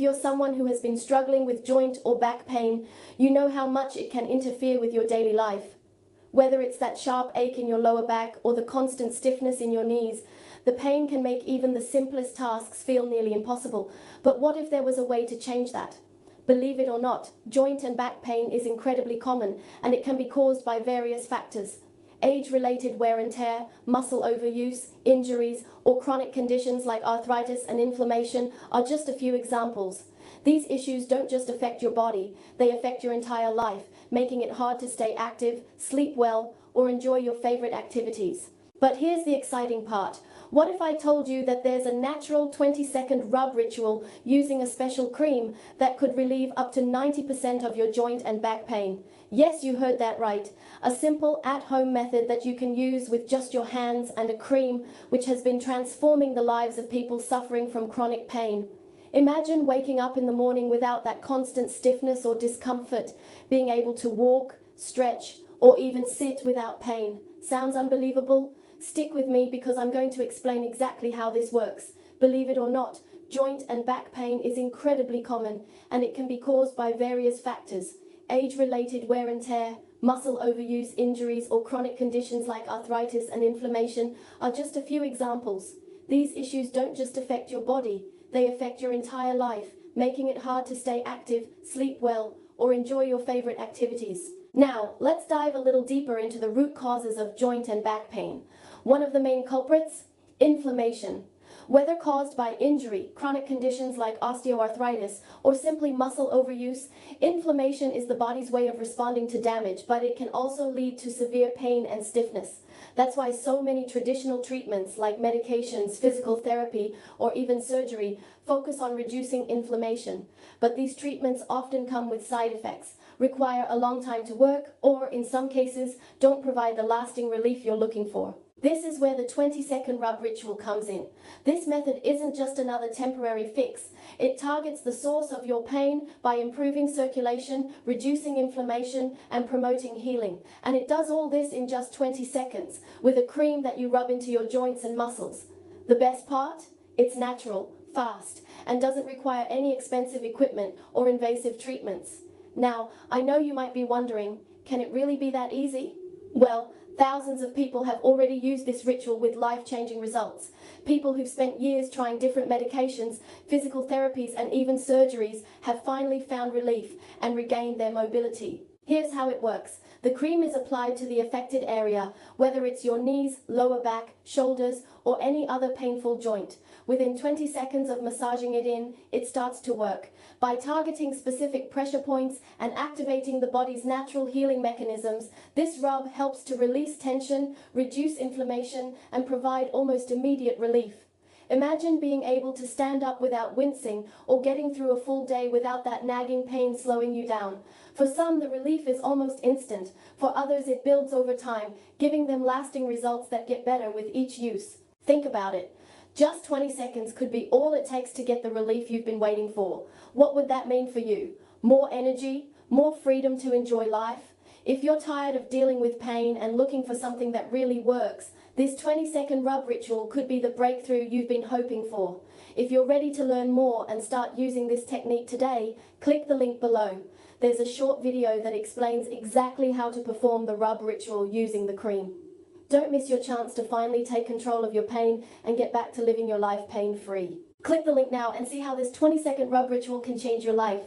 If you're someone who has been struggling with joint or back pain, you know how much it can interfere with your daily life. Whether it's that sharp ache in your lower back or the constant stiffness in your knees, the pain can make even the simplest tasks feel nearly impossible. But what if there was a way to change that? Believe it or not, joint and back pain is incredibly common, and it can be caused by various factors. Age-related wear and tear, muscle overuse, injuries, or chronic conditions like arthritis and inflammation are just a few examples. These issues don't just affect your body, they affect your entire life, making it hard to stay active, sleep well, or enjoy your favorite activities. But here's the exciting part. What if I told you that there's a natural 20-second rub ritual using a special cream that could relieve up to 90% of your joint and back pain? Yes, you heard that right. A simple at-home method that you can use with just your hands and a cream, which has been transforming the lives of people suffering from chronic pain. Imagine waking up in the morning without that constant stiffness or discomfort, being able to walk, stretch, or even sit without pain. Sounds unbelievable? Stick with me because I'm going to explain exactly how this works. Believe it or not, joint and back pain is incredibly common, and it can be caused by various factors. Age-related wear and tear, muscle overuse, injuries, or chronic conditions like arthritis and inflammation are just a few examples. These issues don't just affect your body, they affect your entire life, making it hard to stay active, sleep well, or enjoy your favorite activities. Now, let's dive a little deeper into the root causes of joint and back pain. One of the main culprits? Inflammation. Whether caused by injury, chronic conditions like osteoarthritis, or simply muscle overuse, inflammation is the body's way of responding to damage, but it can also lead to severe pain and stiffness. That's why so many traditional treatments like medications, physical therapy, or even surgery focus on reducing inflammation. But these treatments often come with side effects, require a long time to work, or in some cases, don't provide the lasting relief you're looking for. This is where the 20-second rub ritual comes in. This method isn't just another temporary fix. It targets the source of your pain by improving circulation, reducing inflammation, and promoting healing. And it does all this in just 20 seconds, with a cream that you rub into your joints and muscles. The best part? It's natural, fast, and doesn't require any expensive equipment or invasive treatments. Now, I know you might be wondering, can it really be that easy? Well, thousands of people have already used this ritual with life-changing results. People who've spent years trying different medications, physical therapies, and even surgeries have finally found relief and regained their mobility. Here's how it works. The cream is applied to the affected area, whether it's your knees, lower back, shoulders, or any other painful joint. Within 20 seconds of massaging it in, it starts to work. By targeting specific pressure points and activating the body's natural healing mechanisms, this rub helps to release tension, reduce inflammation, and provide almost immediate relief. Imagine being able to stand up without wincing or getting through a full day without that nagging pain slowing you down. For some, the relief is almost instant. For others, it builds over time, giving them lasting results that get better with each use. Think about it. Just 20 seconds could be all it takes to get the relief you've been waiting for. What would that mean for you? More energy? More freedom to enjoy life? If you're tired of dealing with pain and looking for something that really works, this 20-second rub ritual could be the breakthrough you've been hoping for. If you're ready to learn more and start using this technique today, click the link below. There's a short video that explains exactly how to perform the rub ritual using the cream. Don't miss your chance to finally take control of your pain and get back to living your life pain-free. Click the link now and see how this 20-second rub ritual can change your life.